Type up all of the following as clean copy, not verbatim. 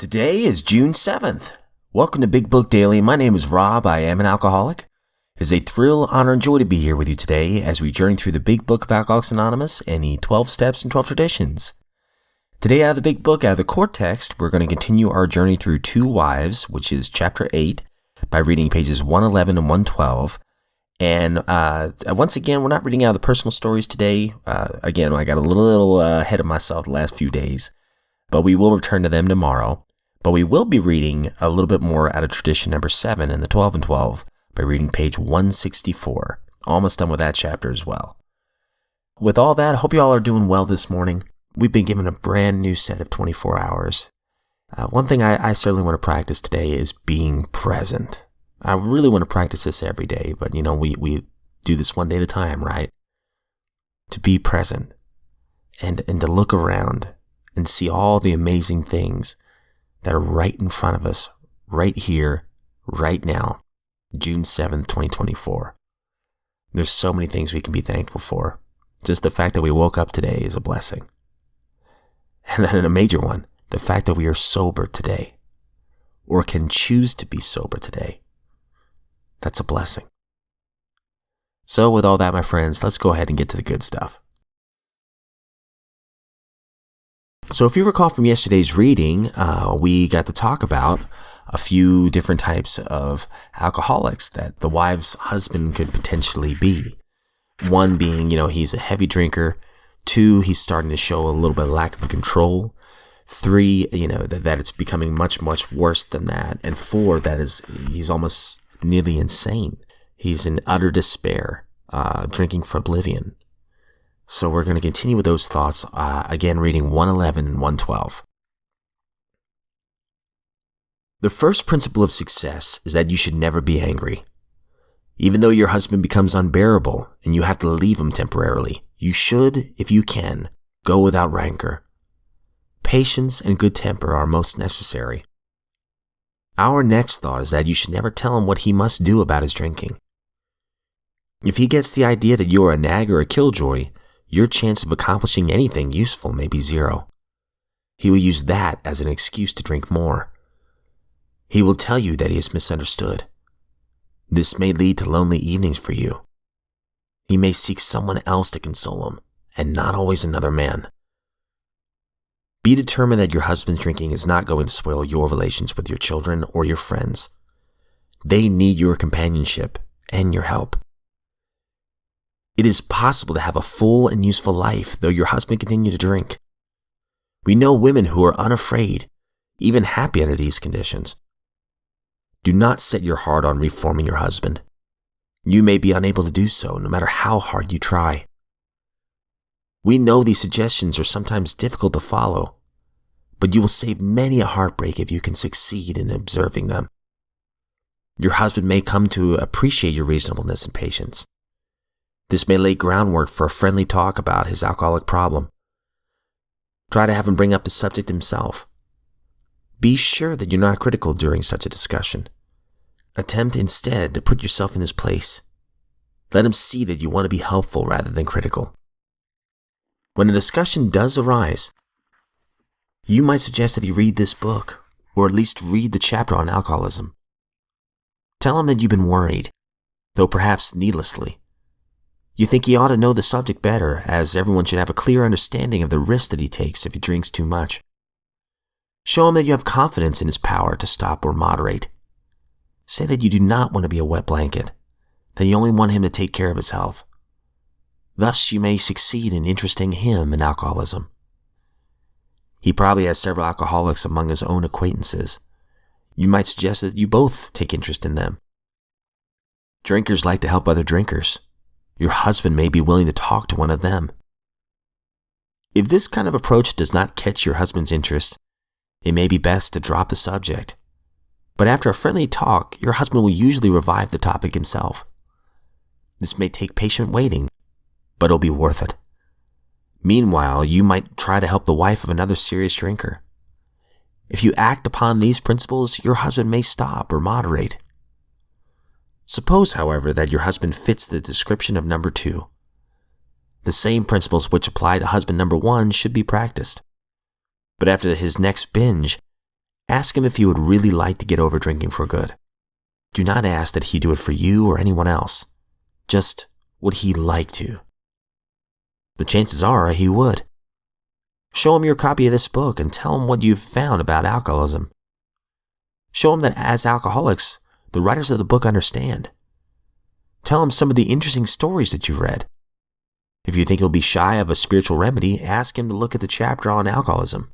Today is June 7th. Welcome to Big Book Daily. My name is Rob. I am an alcoholic. It is a thrill, honor, and joy to be here with you today as we journey through the Big Book of Alcoholics Anonymous and the 12 Steps and 12 Traditions. Today, out of the Big Book, out of the core text, we're going to continue our journey through Two Wives, which is chapter 8, by reading pages 111 and 112. And once again, we're not reading out of the personal stories today. Again, I got a little ahead of myself the last few days, but we will return to them tomorrow. But we will be reading a little bit more out of tradition number 7 in the 12 and 12 by reading page 164. Almost done with that chapter as well. With all that, I hope you all are doing well this morning. We've been given a brand new set of 24 hours. One thing I certainly want to practice today is being present. I really want to practice this every day, but we do this one day at a time, right? To be present and to look around and see all the amazing things that are right in front of us, right here, right now, June 7th, 2024. There's so many things we can be thankful for. Just the fact that we woke up today is a blessing. And then a major one, the fact that we are sober today, or can choose to be sober today. That's a blessing. So with all that, my friends, let's go ahead and get to the good stuff. So if you recall from yesterday's reading, we got to talk about a few different types of alcoholics that the wife's husband could potentially be. One being, he's a heavy drinker. 2, he's starting to show a little bit of lack of control. 3, that it's becoming much, much worse than that. And 4, he's almost nearly insane. He's in utter despair, drinking for oblivion. So we're going to continue with those thoughts, again reading 111 and 112. The first principle of success is that you should never be angry. Even though your husband becomes unbearable and you have to leave him temporarily, you should, if you can, go without rancor. Patience and good temper are most necessary. Our next thought is that you should never tell him what he must do about his drinking. If he gets the idea that you are a nag or a killjoy, your chance of accomplishing anything useful may be 0. He will use that as an excuse to drink more. He will tell you that he is misunderstood. This may lead to lonely evenings for you. He may seek someone else to console him, and not always another man. Be determined that your husband's drinking is not going to spoil your relations with your children or your friends. They need your companionship and your help. It is possible to have a full and useful life though your husband continue to drink. We know women who are unafraid, even happy under these conditions. Do not set your heart on reforming your husband. You may be unable to do so no matter how hard you try. We know these suggestions are sometimes difficult to follow, but you will save many a heartbreak if you can succeed in observing them. Your husband may come to appreciate your reasonableness and patience. This may lay groundwork for a friendly talk about his alcoholic problem. Try to have him bring up the subject himself. Be sure that you're not critical during such a discussion. Attempt instead to put yourself in his place. Let him see that you want to be helpful rather than critical. When a discussion does arise, you might suggest that he read this book, or at least read the chapter on alcoholism. Tell him that you've been worried, though perhaps needlessly. You think he ought to know the subject better, as everyone should have a clear understanding of the risk that he takes if he drinks too much. Show him that you have confidence in his power to stop or moderate. Say that you do not want to be a wet blanket, that you only want him to take care of his health. Thus you may succeed in interesting him in alcoholism. He probably has several alcoholics among his own acquaintances. You might suggest that you both take interest in them. Drinkers like to help other drinkers. Your husband may be willing to talk to one of them. If this kind of approach does not catch your husband's interest, it may be best to drop the subject. But after a friendly talk, your husband will usually revive the topic himself. This may take patient waiting, but it'll be worth it. Meanwhile, you might try to help the wife of another serious drinker. If you act upon these principles, your husband may stop or moderate. Suppose, however, that your husband fits the description of number 2. The same principles which apply to husband number 1 should be practiced. But after his next binge, Ask him if he would really like to get over drinking for good. Do not ask that he do it for you or anyone else. Just, would he like to? The chances are he would. Show him your copy of this book and tell him what you've found about alcoholism. Show him that as alcoholics, the writers of the book understand. Tell him some of the interesting stories that you've read. If you think he'll be shy of a spiritual remedy, ask him to look at the chapter on alcoholism.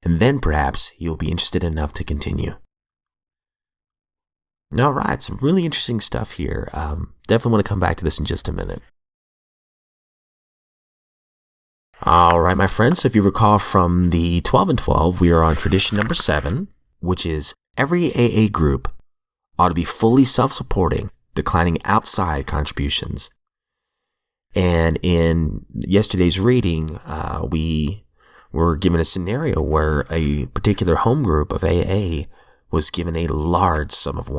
And then perhaps he'll be interested enough to continue. All right, some really interesting stuff here. Definitely want to come back to this in just a minute. All right, my friends, so if you recall from the 12 and 12, we are on tradition number 7, which is every AA group ought to be fully self-supporting, declining outside contributions. And in yesterday's reading, we were given a scenario where a particular home group of AA was given a large sum of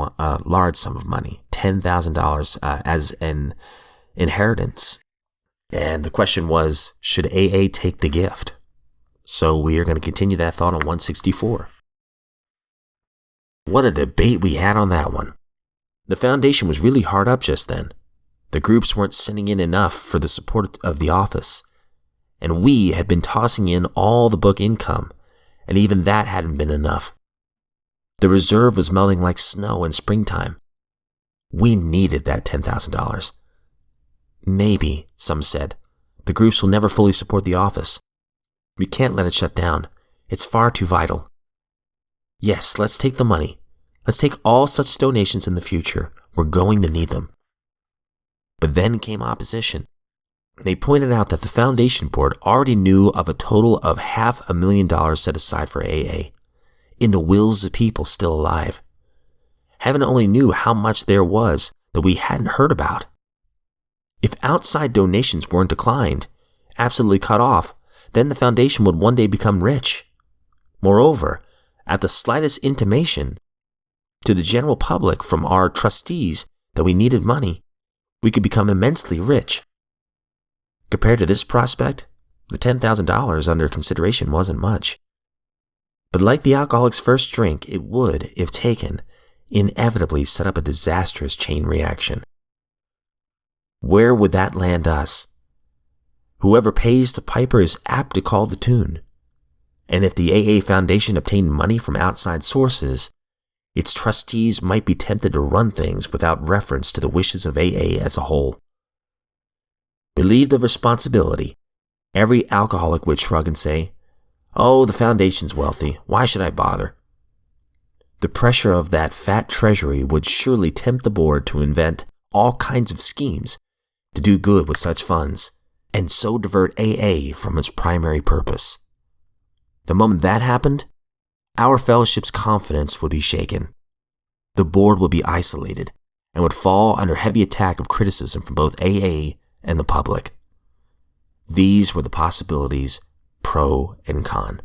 money, $10,000 as an inheritance. And the question was, should AA take the gift? So we are going to continue that thought on 164. What a debate we had on that one. The foundation was really hard up just then. The groups weren't sending in enough for the support of the office. And we had been tossing in all the book income, and even that hadn't been enough. The reserve was melting like snow in springtime. We needed that $10,000. Maybe, some said, the groups will never fully support the office. We can't let it shut down. It's far too vital. Yes, let's take the money. Let's take all such donations in the future. We're going to need them. But then came opposition. They pointed out that the foundation board already knew of a total of $500,000 set aside for AA, in the wills of people still alive. Heaven only knew how much there was that we hadn't heard about. If outside donations weren't declined, absolutely cut off, then the foundation would one day become rich. Moreover, at the slightest intimation to the general public from our trustees that we needed money, we could become immensely rich. Compared to this prospect, the $10,000 under consideration wasn't much. But like the alcoholic's first drink, it would, if taken, inevitably set up a disastrous chain reaction. Where would that land us? Whoever pays the piper is apt to call the tune. And if the AA Foundation obtained money from outside sources, its trustees might be tempted to run things without reference to the wishes of AA as a whole. Relieved of responsibility, every alcoholic would shrug and say, "Oh, the foundation's wealthy. Why should I bother?" The pressure of that fat treasury would surely tempt the board to invent all kinds of schemes to do good with such funds, and so divert AA from its primary purpose. The moment that happened, our fellowship's confidence would be shaken. The board would be isolated and would fall under heavy attack of criticism from both AA and the public. These were the possibilities, pro and con.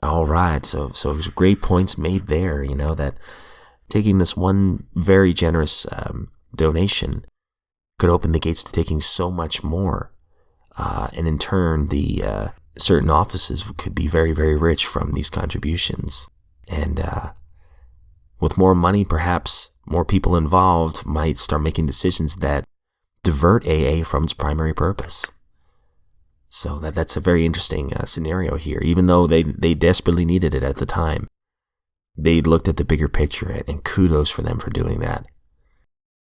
All right, so great points made there, that taking this one very generous donation could open the gates to taking so much more. And in turn, the certain offices could be very, very rich from these contributions. And with more money, perhaps more people involved might start making decisions that divert AA from its primary purpose. So that's a very interesting scenario here. Even though they desperately needed it at the time, they looked at the bigger picture, and kudos for them for doing that.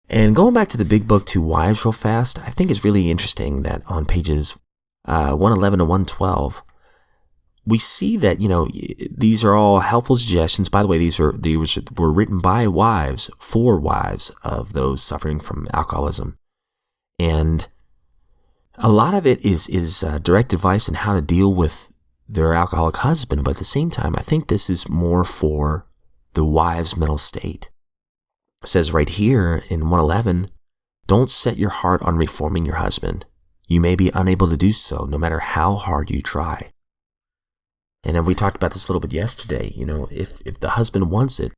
And going back to the Big Book to Wives real fast, I think it's really interesting that on pages 111 and 112, we see that, these are all helpful suggestions. By the way, these were written by wives, for wives of those suffering from alcoholism. And a lot of it is direct advice on how to deal with their alcoholic husband. But at the same time, I think this is more for the wife's mental state. It says right here in 111, don't set your heart on reforming your husband. You may be unable to do so, no matter how hard you try. And then we talked about this a little bit yesterday. If the husband wants it,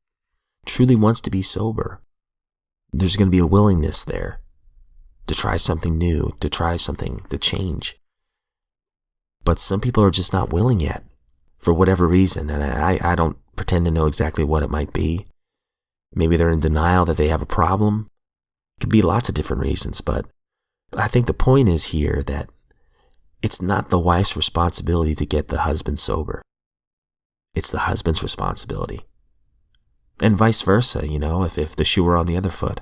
truly wants to be sober, there's going to be a willingness there to try something new, to try something to change. But some people are just not willing yet. for whatever reason. And I don't pretend to know exactly what it might be. Maybe they're in denial that they have a problem. It could be lots of different reasons, but I think the point is here that it's not the wife's responsibility to get the husband sober. It's the husband's responsibility. And vice versa, if the shoe were on the other foot.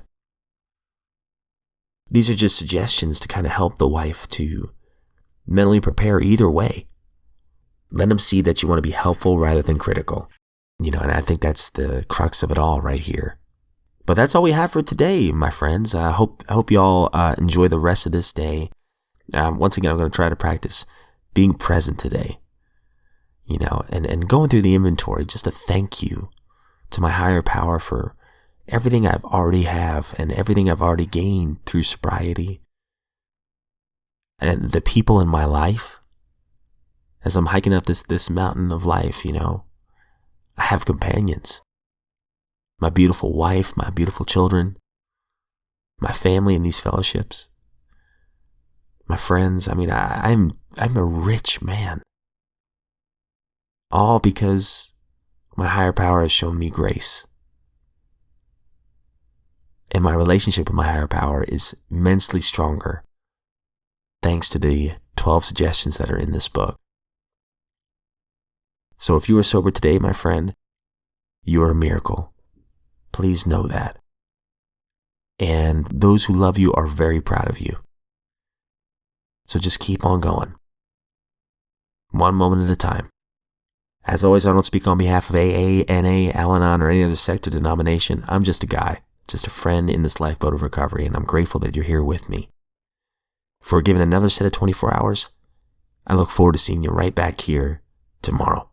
These are just suggestions to kind of help the wife to mentally prepare either way. Let them see that you want to be helpful rather than critical. And I think that's the crux of it all right here. But that's all we have for today, my friends. I hope you all enjoy the rest of this day. Once again, I'm going to try to practice being present today. And going through the inventory, just a thank you to my higher power for everything I've already have and everything I've already gained through sobriety. And the people in my life, as I'm hiking up this mountain of life, I have companions. My beautiful wife, my beautiful children, my family in these fellowships, my friends. I'm a rich man. All because my higher power has shown me grace. And my relationship with my higher power is immensely stronger thanks to the 12 suggestions that are in this book. So if you are sober today, my friend, you are a miracle. Please know that. And those who love you are very proud of you. So just keep on going. One moment at a time. As always, I don't speak on behalf of AA, NA, Al-Anon, or any other sect or denomination. I'm just a guy, just a friend in this lifeboat of recovery, and I'm grateful that you're here with me. If we're given another set of 24 hours, I look forward to seeing you right back here tomorrow.